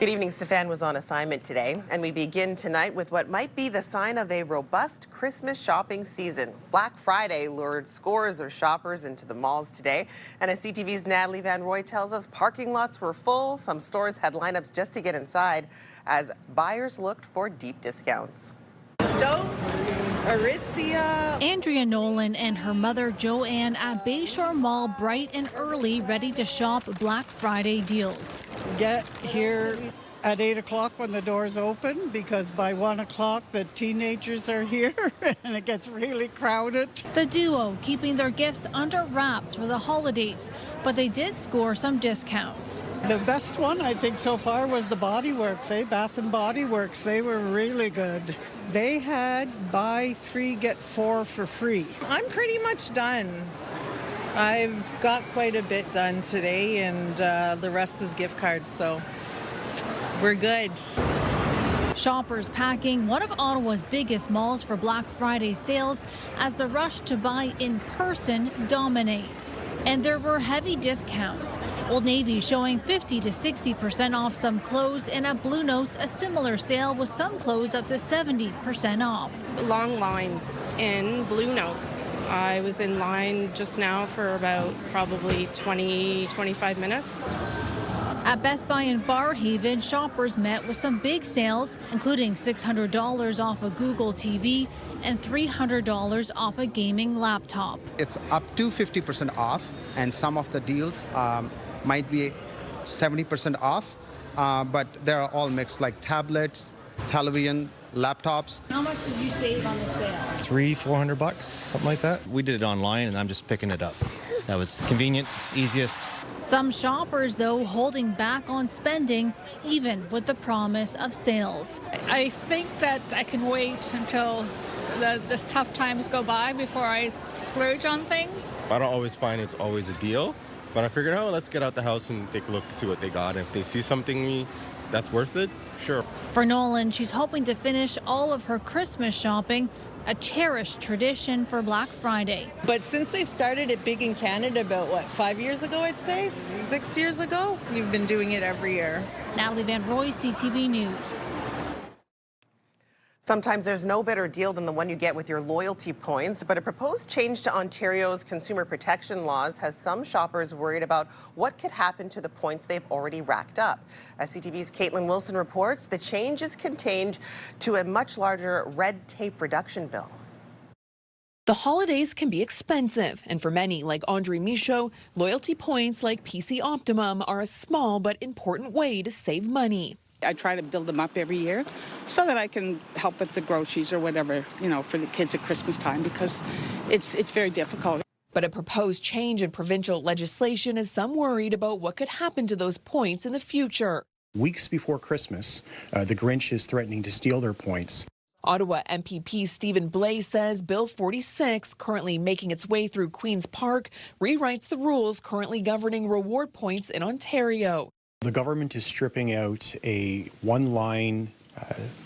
Good evening. Stefan was on assignment today, and we begin tonight with what might be the sign of a robust Christmas shopping season. Black Friday lured scores of shoppers into the malls today, and as CTV's Natalie Van Roy tells us, parking lots were full. Some stores had lineups just to get inside as buyers looked for deep discounts. Stokes, Aritzia. Andrea Nolan and her mother Joanne at Bayshore Mall bright and early, ready to shop Black Friday deals. Get here at 8 o'clock when the doors open, because by 1 o'clock the teenagers are here and it gets really crowded. The duo keeping their gifts under wraps for the holidays, but they did score some discounts. The best one I think so far was the Body Works, Bath and Body Works. They were really good. They had buy 3 get 4 for free. I'm pretty much done. I've got quite a bit done today, and the rest is gift cards, so we're good. Shoppers packing one of Ottawa's biggest malls for Black Friday sales as the rush to buy in person dominates. And there were heavy discounts. Old Navy showing 50 to 60% off some clothes, and at Blue Notes a similar sale with some clothes up to 70% off. Long lines in Blue Notes. I was in line just now for about probably 20-25 minutes. At Best Buy in Barrhaven, shoppers met with some big sales, including $600 off a Google TV and $300 off a gaming laptop. It's up to 50% off, and some of the deals might be 70% off, but they're all mixed, like tablets, television, laptops. How much did you save on the sale? $300-400, something like that. We did it online, and I'm just picking it up. That was convenient, easiest. Some shoppers, though, holding back on spending, even with the promise of sales. I think that I can wait until the tough times go by before I splurge on things. I don't always find it's always a deal, but I figured, let's get out the house and take a look to see what they got. And if they see something that's worth it, sure. For Nolan, she's hoping to finish all of her Christmas shopping, a cherished tradition for Black Friday. But since they've started it big in Canada about, 5 years ago, I'd say? 6 years ago? We've been doing it every year. Natalie Van Roy, CTV News. Sometimes there's no better deal than the one you get with your loyalty points, but a proposed change to Ontario's consumer protection laws has some shoppers worried about what could happen to the points they've already racked up. As CTV's Caitlin Wilson reports, the change is contained to a much larger red tape reduction bill. The holidays can be expensive, and for many, like Andre Michaud, loyalty points like PC Optimum are a small but important way to save money. I try to build them up every year so that I can help with the groceries or whatever, for the kids at Christmas time, because it's very difficult. But a proposed change in provincial legislation has some worried about what could happen to those points in the future. Weeks before Christmas, the Grinch is threatening to steal their points. Ottawa MPP Stephen Blais says Bill 46, currently making its way through Queen's Park, rewrites the rules currently governing reward points in Ontario. The government is stripping out a one-line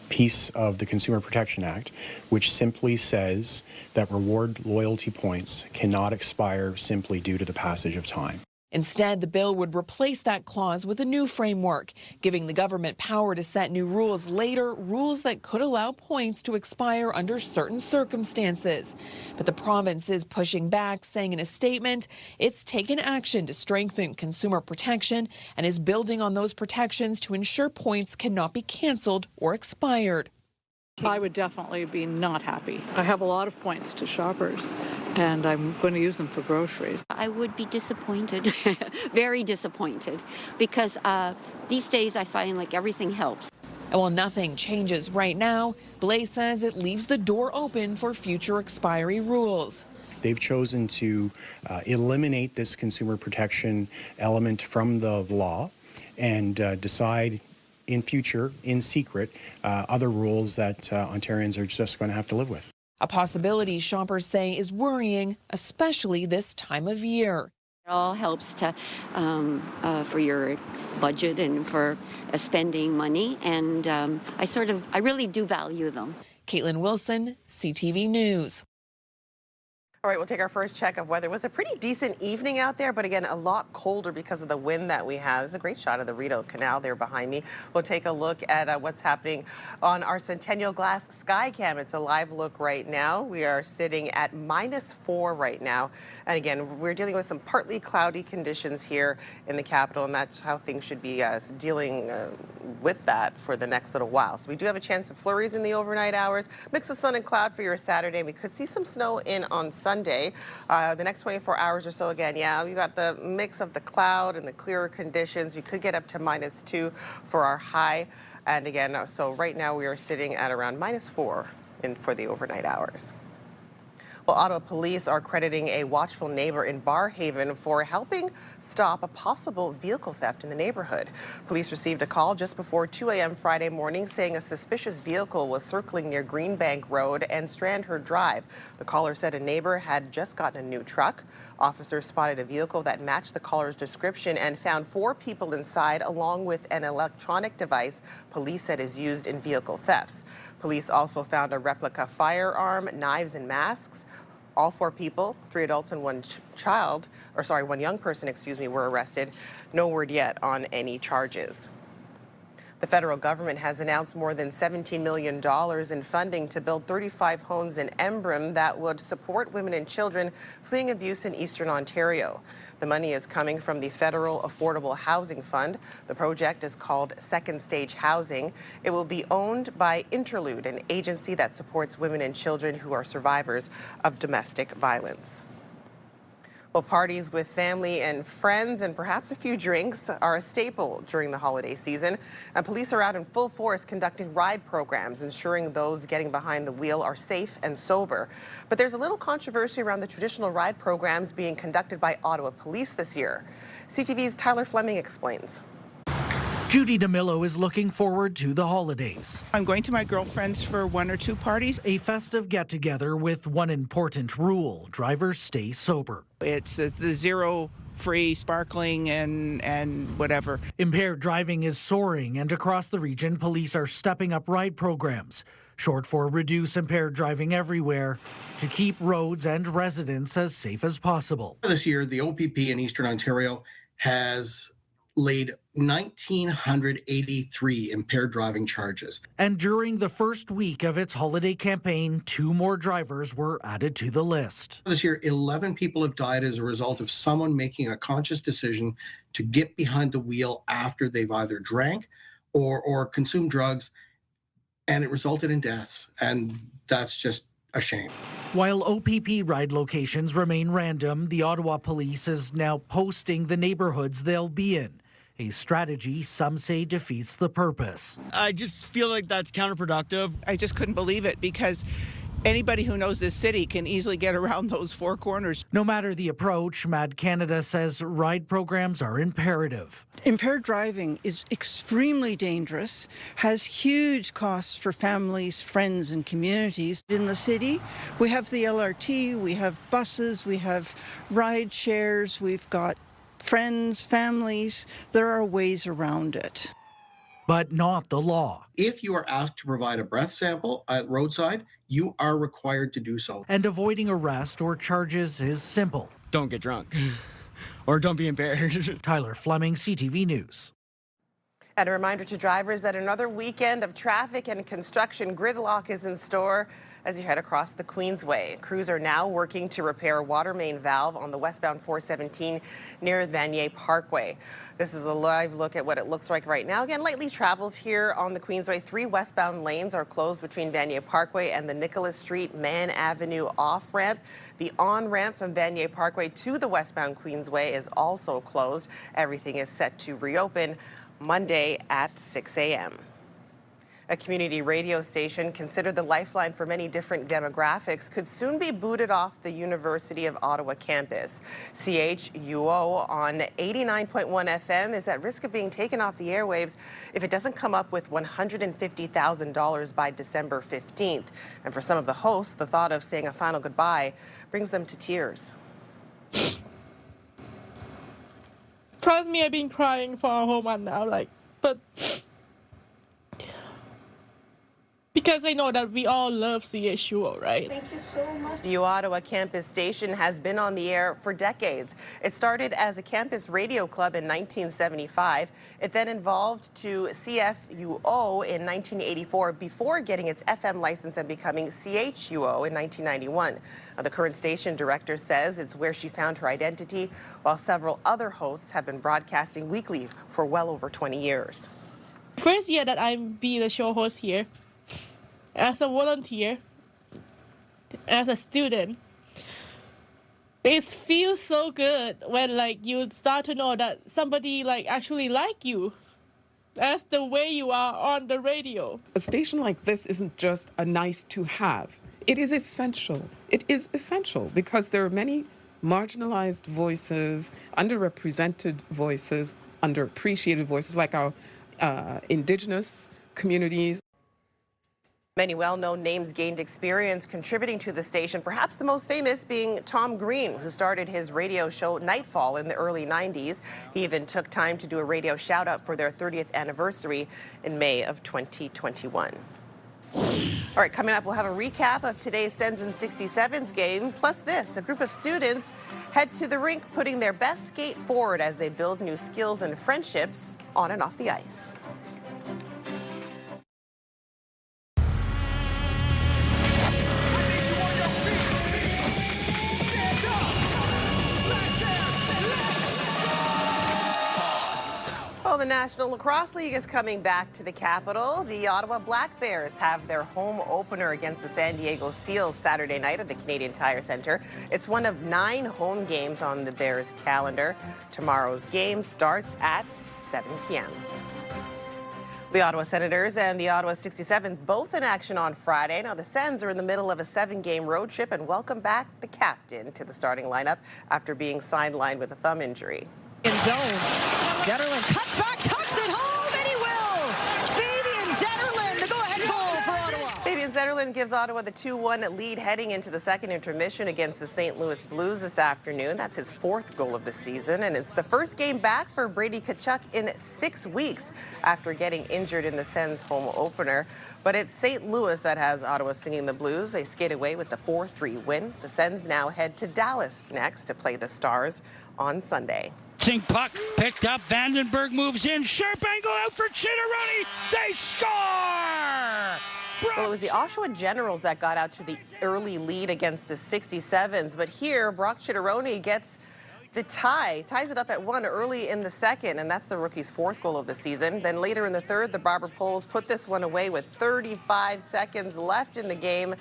piece of the Consumer Protection Act, which simply says that reward loyalty points cannot expire simply due to the passage of time. Instead, the bill would replace that clause with a new framework, giving the government power to set new rules later, rules that could allow points to expire under certain circumstances. But the province is pushing back, saying in a statement it's taken action to strengthen consumer protection and is building on those protections to ensure points cannot be cancelled or expired. I would definitely be not happy. I have a lot of points to shoppers, and I'm going to use them for groceries. I would be disappointed, very disappointed, because these days I find like everything helps. And while nothing changes right now, Blais says it leaves the door open for future expiry rules. They've chosen to eliminate this consumer protection element from the law and decide in future, in secret, other rules that Ontarians are just going to have to live with. A possibility shoppers say is worrying, especially this time of year. It all helps to for your budget and for spending money, and I really do value them. Caitlin Wilson, CTV News. All right, we'll take our first check of weather. It was a pretty decent evening out there, but again, a lot colder because of the wind that we have. There's a great shot of the Rideau Canal there behind me. We'll take a look at what's happening on our Centennial Glass Sky Cam. It's a live look right now. We are sitting at -4 right now. And again, we're dealing with some partly cloudy conditions here in the capital, and that's how things should be dealing with that for the next little while. So we do have a chance of flurries in the overnight hours. Mix of sun and cloud for your Saturday. We could see some snow in on Sunday. The next 24 hours or so, again, yeah, we got the mix of the cloud and the clearer conditions. We could get up to -2 for our high. And again, so right now we are sitting at around -4 for the overnight hours. Well, Ottawa police are crediting a watchful neighbor in Barrhaven for helping stop a possible vehicle theft in the neighborhood. Police received a call just before 2 a.m. Friday morning saying a suspicious vehicle was circling near Greenbank Road and Strandherd Drive. The caller said a neighbor had just gotten a new truck. Officers spotted a vehicle that matched the caller's description and found 4 people inside along with an electronic device police said is used in vehicle thefts. Police also found a replica firearm, knives and masks. All 4 people, 3 adults and one young person, were arrested. No word yet on any charges. The federal government has announced more than $17 million in funding to build 35 homes in Embrun that would support women and children fleeing abuse in Eastern Ontario. The money is coming from the Federal Affordable Housing Fund. The project is called Second Stage Housing. It will be owned by Interlude, an agency that supports women and children who are survivors of domestic violence. Well, parties with family and friends and perhaps a few drinks are a staple during the holiday season. And police are out in full force conducting ride programs, ensuring those getting behind the wheel are safe and sober. But there's a little controversy around the traditional ride programs being conducted by Ottawa Police this year. CTV's Tyler Fleming explains. Judy DeMillo is looking forward to the holidays. I'm going to my girlfriend's for 1 or 2 parties. A festive get-together with one important rule: drivers stay sober. It's the zero free sparkling and whatever. Impaired driving is soaring, and across the region, police are stepping up ride programs, short for Reduce Impaired Driving Everywhere, to keep roads and residents as safe as possible. This year, the OPP in Eastern Ontario has laid 1,983 impaired driving charges. And during the first week of its holiday campaign, 2 more drivers were added to the list. This year, 11 people have died as a result of someone making a conscious decision to get behind the wheel after they've either drank or consumed drugs, and it resulted in deaths. And that's just a shame. While OPP ride locations remain random, the Ottawa Police is now posting the neighborhoods they'll be in. A strategy some say defeats the purpose. I just feel like that's counterproductive. I just couldn't believe it because anybody who knows this city can easily get around those 4 corners. No matter the approach, Mad Canada says ride programs are imperative. Impaired driving is extremely dangerous, has huge costs for families, friends, and communities. In the city, we have the LRT, we have buses, we have ride shares, we've got friends, families. There are ways around it. But not the law. If you are asked to provide a breath sample at roadside, you are required to do so. And avoiding arrest or charges is simple. Don't get drunk. Or don't be impaired. Tyler Fleming, CTV News. And a reminder to drivers that another weekend of traffic and construction gridlock is in store as you head across the Queensway. Crews are now working to repair a water main valve on the westbound 417 near Vanier Parkway. This is a live look at what it looks like right now. Again, lightly traveled here on the Queensway. 3 westbound lanes are closed between Vanier Parkway and the Nicholas Street Mann Avenue off-ramp. The on-ramp from Vanier Parkway to the westbound Queensway is also closed. Everything is set to reopen Monday at 6 a.m. A community radio station considered the lifeline for many different demographics could soon be booted off the University of Ottawa campus. CHUO on 89.1 FM is at risk of being taken off the airwaves if it doesn't come up with $150,000 by December 15th. And for some of the hosts, the thought of saying a final goodbye brings them to tears. Trust me, I've been crying for a whole month now, but because I know that we all love CHUO, right? Thank you so much. The Ottawa campus station has been on the air for decades. It started as a campus radio club in 1975. It then evolved to CFUO in 1984 before getting its FM license and becoming CHUO in 1991. Now, the current station director says it's where she found her identity, while several other hosts have been broadcasting weekly for well over 20 years. First year that I'm being a show host here, as a volunteer, as a student, it feels so good when you start to know that somebody actually like you as the way you are on the radio. A station like this isn't just a nice to have. It is essential. It is essential because there are many marginalized voices, underrepresented voices, underappreciated voices like our Indigenous communities. Many well-known names gained experience contributing to the station, perhaps the most famous being Tom Green, who started his radio show Nightfall in the early 90s. He even took time to do a radio shout-out for their 30th anniversary in May of 2021. All right, coming up, we'll have a recap of today's Sens and 67s game. Plus this, a group of students head to the rink putting their best skate forward as they build new skills and friendships on and off the ice. Well, the National Lacrosse League is coming back to the capital. The Ottawa Black Bears have their home opener against the San Diego Seals Saturday night at the Canadian Tire Centre. It's one of 9 home games on the Bears' calendar. Tomorrow's game starts at 7 p.m. The Ottawa Senators and the Ottawa 67s both in action on Friday. Now, the Sens are in the middle of a 7-game road trip and welcome back the captain to the starting lineup after being sidelined with a thumb injury. In zone. Zetterlund cuts back, tucks it home, and he will. Fabian Zetterlund, the go-ahead goal for Ottawa. Fabian Zetterlund gives Ottawa the 2-1 lead heading into the second intermission against the St. Louis Blues this afternoon. That's his 4th goal of the season, and it's the first game back for Brady Tkachuk in 6 weeks after getting injured in the Sens' home opener. But it's St. Louis that has Ottawa singing the blues. They skate away with the 4-3 win. The Sens now head to Dallas next to play the Stars on Sunday. Puck picked up. Vandenberg moves in. Sharp angle out for Chitteroni. They score! Well, it was the Oshawa Generals that got out to the early lead against the 67s. But here, Brock Chitteroni gets the ties it up at 1 early in the second, and that's the rookie's 4th goal of the season. Then later in the third, the Barber Poles put this one away with 35 seconds left in the game.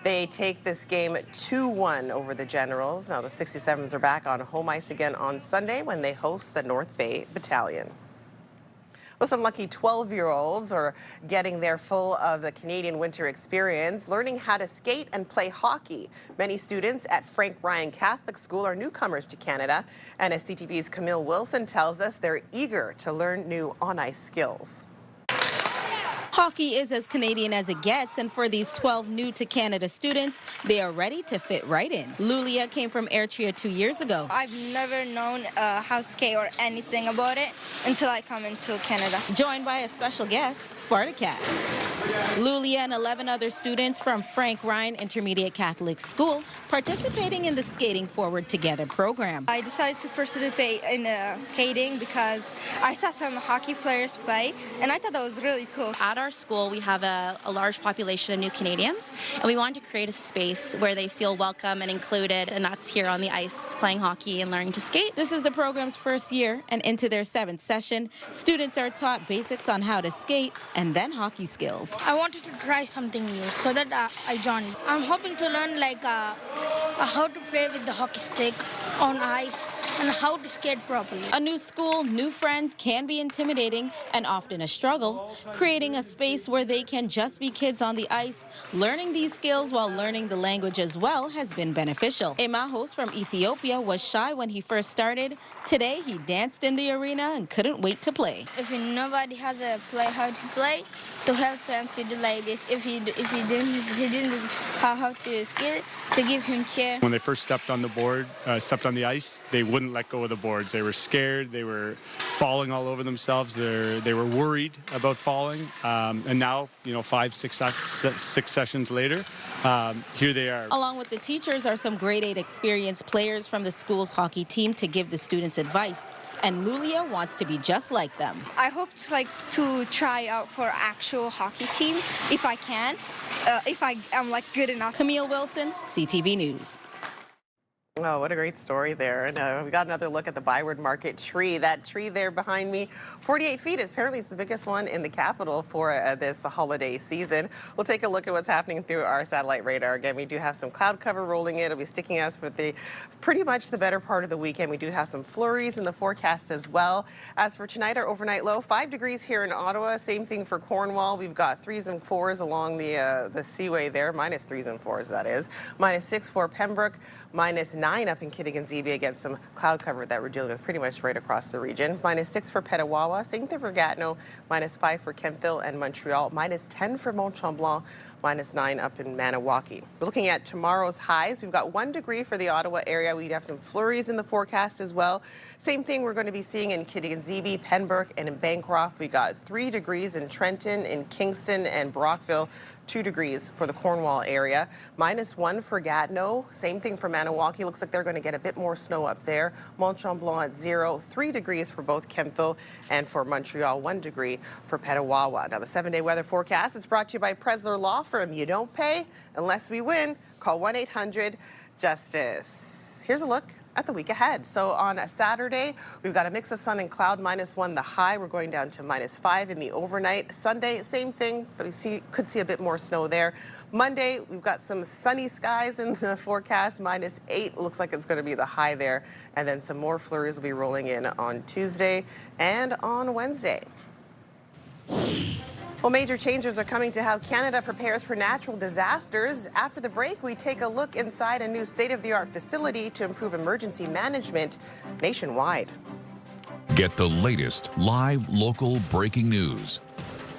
They take this game 2-1 over the Generals. Now the 67s are back on home ice again on Sunday when they host the North Bay Battalion. Well, some lucky 12-year-olds are getting their full of the Canadian winter experience, learning how to skate and play hockey. Many students at Frank Ryan Catholic School are newcomers to Canada, and as CTV's Camille Wilson tells us, they're eager to learn new on-ice skills. Hockey is as Canadian as it gets, and for these 12 new-to-Canada students, they are ready to fit right in. Lulia came from Eritrea 2 years ago. I've never known how to skate or anything about it until I come into Canada. Joined by a special guest, Spartacat. Lulia and 11 other students from Frank Ryan Intermediate Catholic School participating in the Skating Forward Together program. I decided to participate in skating because I saw some hockey players play, and I thought that was really cool. At our school, we have a large population of new Canadians, and we wanted to create a space where they feel welcome and included, and that's here on the ice, playing hockey and learning to skate. This is the program's first year, and into their 7th session, students are taught basics on how to skate and then hockey skills. I wanted to try something new, so that I joined. I'm hoping to learn how to play with the hockey stick on ice and how to skate properly. A new school, new friends can be intimidating and often a struggle. Creating a space where they can just be kids on the ice, learning these skills while learning the language as well has been beneficial. Emahos from Ethiopia was shy when he first started. Today, he danced in the arena and couldn't wait to play. If nobody has how to play, to help him to do like this. If he didn't how to skate, to give him chair. When they first stepped on the board, stepped on the ice, they wouldn't couldn't let go of the boards. They were scared. They were falling all over themselves. They were worried about falling. And now, 5, 6 sessions later, here they are. Along with the teachers are some grade 8 experienced players from the school's hockey team to give the students advice. And Lulia wants to be just like them. I hope to try out for actual hockey team if I can, if I am good enough. Camille Wilson, CTV News. Oh, what a great story there. And we got another look at the Byward Market tree. That tree there behind me, 48 feet. Apparently it's the biggest one in the capital for this holiday season. We'll take a look at what's happening through our satellite radar. Again, we do have some cloud cover rolling in. It'll be sticking us for pretty much the better part of the weekend. We do have some flurries in the forecast as well. As for tonight, our overnight low, 5 degrees here in Ottawa. Same thing for Cornwall. We've got 3s and 4s along the seaway there, minus 3s and 4s that is. -6 for Pembroke, -9 up in Kittigan-Zibi against some cloud cover that we're dealing with pretty much right across the region. -6 for Petawawa, same thing for Gatineau, -5 for Kemptville and Montreal, -10 for Mont-Tremblant, -9 up in Maniwaki. We're looking at tomorrow's highs. We've got 1 degree for the Ottawa area. We'd have some flurries in the forecast as well. Same thing we're going to be seeing in Kittigan-Zibi, Pembroke, and in Bancroft. We got 3 degrees in Trenton, in Kingston, and Brockville. 2 degrees for the Cornwall area. -1 for Gatineau. Same thing for Maniwaki. Looks like they're going to get a bit more snow up there. Mont-Tremblant at 0. 3 degrees for both Kemptville and for Montreal. 1 degree for Petawawa. Now the 7-day weather forecast is brought to you by Presler Law Firm. You don't pay unless we win. Call 1-800-JUSTICE. Here's a look at the week ahead. So on a Saturday, we've got a mix of sun and cloud, -1 the high. We're going down to -5 in the overnight. Sunday, same thing, but we could see a bit more snow there. Monday, we've got some sunny skies in the forecast, -8. Looks like it's going to be the high there. And then some more flurries will be rolling in on Tuesday and on Wednesday. Well, major changes are coming to how Canada prepares for natural disasters. After the break, we take a look inside a new state-of-the-art facility to improve emergency management nationwide. Get the latest live local breaking news.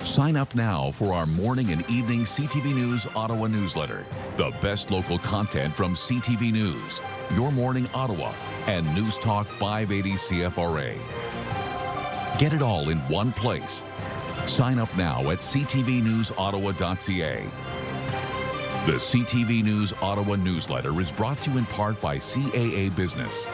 Sign up now for our morning and evening CTV News Ottawa newsletter. The best local content from CTV News, Your Morning Ottawa, and News Talk 580 CFRA. Get it all in one place. Sign up now at ctvnewsottawa.ca. The CTV News Ottawa newsletter is brought to you in part by CAA Business.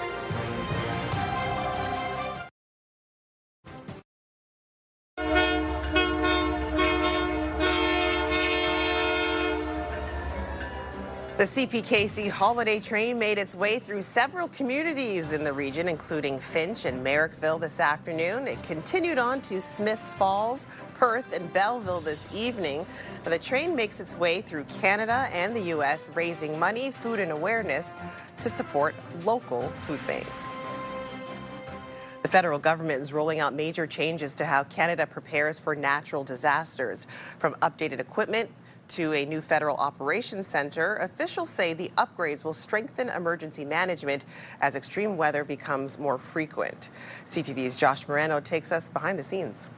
The CPKC holiday train made its way through several communities in the region, including Finch and Merrickville this afternoon. It continued on to Smiths Falls, Perth, and Belleville this evening. The train makes its way through Canada and the U.S., raising money, food, and awareness to support local food banks. The federal government is rolling out major changes to how Canada prepares for natural disasters. From updated equipment to a new federal operations center, officials say the upgrades will strengthen emergency management as extreme weather becomes more frequent. CTV's Josh Moreno takes us behind the scenes.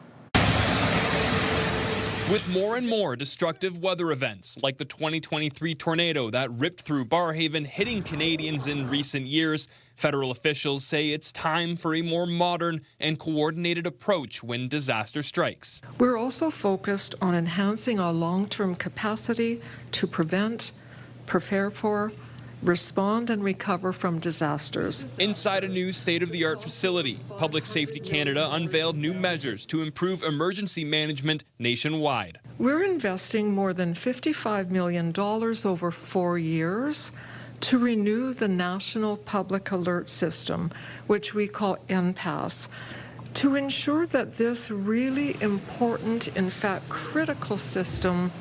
With more and more destructive weather events, like the 2023 tornado that ripped through Barrhaven, hitting Canadians in recent years, federal officials say it's time for a more modern and coordinated approach when disaster strikes. We're also focused on enhancing our long-term capacity to prevent, prepare for, respond and recover from disasters. Inside a new state-of-the-art facility, Public Safety Canada unveiled new measures to improve emergency management nationwide. We're investing more than $55 million over 4 years to renew the National Public Alert System, which we call NPAS, to ensure that this really important, in fact critical system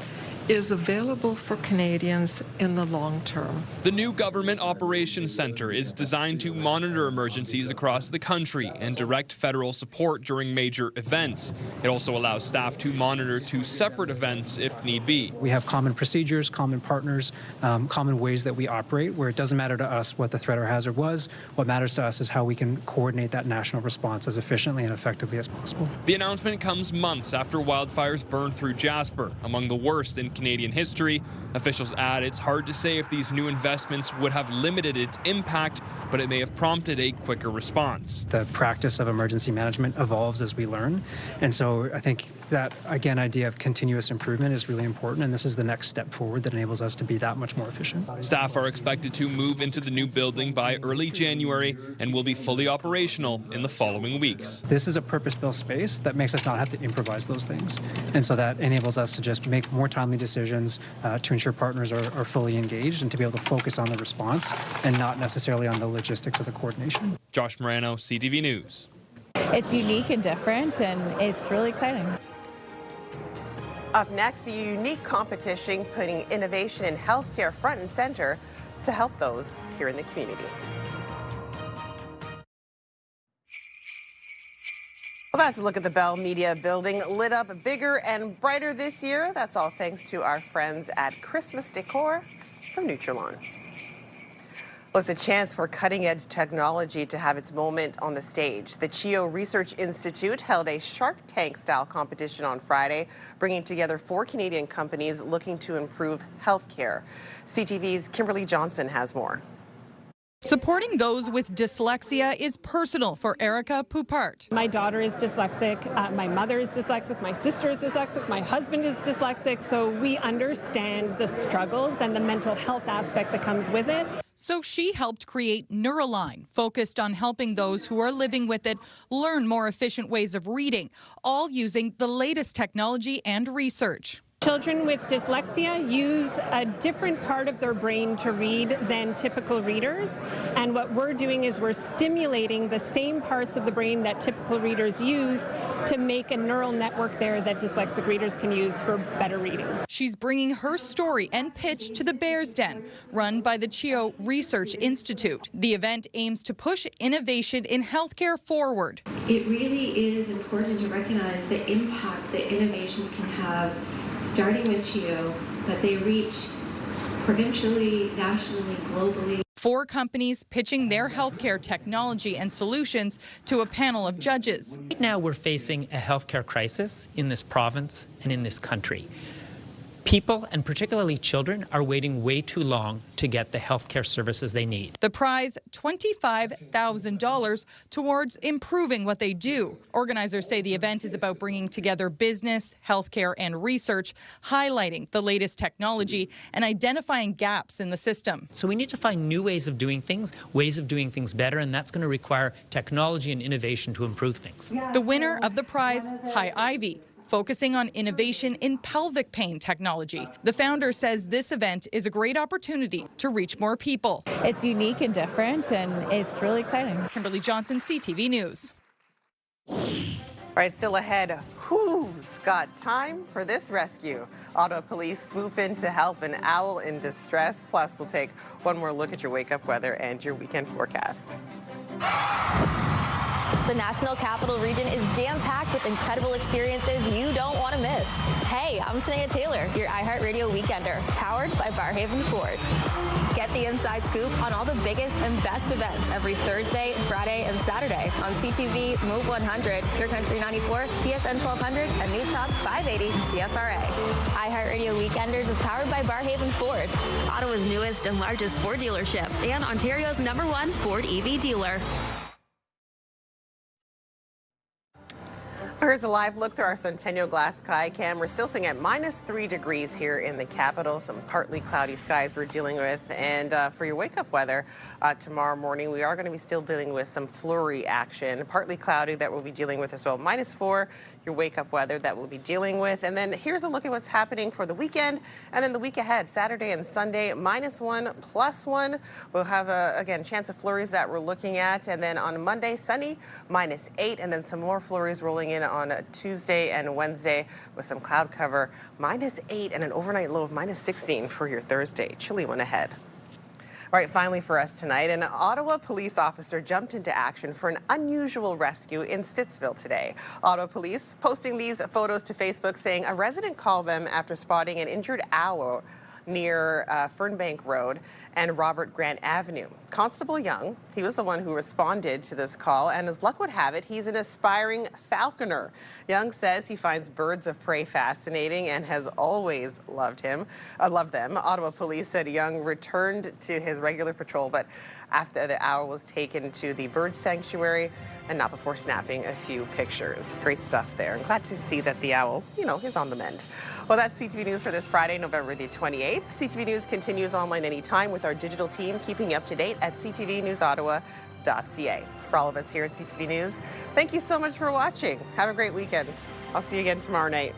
is available for Canadians in the long term. The new Government Operations Centre is designed to monitor emergencies across the country and direct federal support during major events. It also allows staff to monitor 2 separate events if need be. We have common procedures, common partners, common ways that we operate, where it doesn't matter to us what the threat or hazard was. What matters to us is how we can coordinate that national response as efficiently and effectively as possible. The announcement comes months after wildfires burned through Jasper, among the worst in Canadian history. Officials add it's hard to say if these new investments would have limited its impact, but it may have prompted a quicker response. The practice of emergency management evolves as we learn. And so I think that, again, idea of continuous improvement is really important, and this is the next step forward that enables us to be that much more efficient. Staff are expected to move into the new building by early January and will be fully operational in the following weeks. This is a purpose-built space that makes us not have to improvise those things. And so that enables us to just make more timely decisions to ensure partners are fully engaged and to be able to focus on the response and not necessarily on the logistics of the coordination. Josh Morano, CTV News. It's unique and different, and it's really exciting. Up next, a unique competition putting innovation in healthcare front and center to help those here in the community. Well, that's a look at the Bell Media building, lit up bigger and brighter this year. That's all thanks to our friends at Christmas Decor from Nutrilon. Well, it's a chance for cutting-edge technology to have its moment on the stage. The CHUO Research Institute held a Shark Tank-style competition on Friday, bringing together 4 Canadian companies looking to improve healthcare. CTV's Kimberly Johnson has more. Supporting those with dyslexia is personal for Erica Poupart. My daughter is dyslexic, my mother is dyslexic, my sister is dyslexic, my husband is dyslexic, so we understand the struggles and the mental health aspect that comes with it. So she helped create Neuralign, focused on helping those who are living with it learn more efficient ways of reading, all using the latest technology and research. Children with dyslexia use a different part of their brain to read than typical readers. And what we're doing is we're stimulating the same parts of the brain that typical readers use to make a neural network there that dyslexic readers can use for better reading. She's bringing her story and pitch to the Bears Den, run by the CHUO Research Institute. The event aims to push innovation in healthcare forward. It really is important to recognize the impact that innovations can have, starting with CHUO, but they reach provincially, nationally, globally. 4 companies pitching their healthcare technology and solutions to a panel of judges. Right now we're facing a healthcare crisis in this province and in this country. People, and particularly children, are waiting way too long to get the healthcare services they need. The prize, $25,000 towards improving what they do. Organizers say the event is about bringing together business, healthcare, and research, highlighting the latest technology and identifying gaps in the system. So we need to find new ways of doing things better, and that's going to require technology and innovation to improve things. The winner of the prize, High Ivy, focusing on innovation in pelvic pain technology. The founder says this event is a great opportunity to reach more people. It's unique and different, and it's really exciting. Kimberly Johnson, CTV News. All right, still ahead, who's got time for this rescue? Ottawa police swoop in to help an owl in distress. Plus, we'll take one more look at your wake-up weather and your weekend forecast. The National Capital Region is jam-packed with incredible experiences you don't want to miss. Hey, I'm Sneha Taylor, your iHeartRadio Weekender, powered by Barrhaven Ford. Get the inside scoop on all the biggest and best events every Thursday, Friday, and Saturday on CTV, Move 100, Pure Country 94, TSN 1200, and News Talk 580 CFRA. iHeartRadio Weekenders is powered by Barrhaven Ford, Ottawa's newest and largest Ford dealership, and Ontario's #1 Ford EV dealer. Here's a live look through our Centennial Glass Sky Cam. We're still sitting at -3 degrees here in the capital. Some partly cloudy skies we're dealing with. And for your wake-up weather tomorrow morning, we are going to be still dealing with some flurry action. Partly cloudy that we'll be dealing with as well. -4, your wake-up weather that we'll be dealing with. And then here's a look at what's happening for the weekend. And then the week ahead, Saturday and Sunday, -1, +1. We'll have, again, chance of flurries that we're looking at. And then on Monday, sunny, -8. And then some more flurries rolling in on Tuesday and Wednesday with some cloud cover, -8 and an overnight low of -16 for your Thursday. Chilly one ahead. All right, finally for us tonight, an Ottawa police officer jumped into action for an unusual rescue in Stittsville today. Ottawa police posting these photos to Facebook saying a resident called them after spotting an injured owl near Fernbank Road and Robert Grant Avenue. Constable Young, he was the one who responded to this call, and as luck would have it, he's an aspiring falconer. Young says he finds birds of prey fascinating and has always loved them. Ottawa police said Young returned to his regular patrol, but after the owl was taken to the bird sanctuary and not before snapping a few pictures. Great stuff there. I'm glad to see that the owl, is on the mend. Well, that's CTV News for this Friday, November the 28th. CTV News continues online anytime with our digital team, keeping you up to date at ctvnewsottawa.ca. For all of us here at CTV News, thank you so much for watching. Have a great weekend. I'll see you again tomorrow night.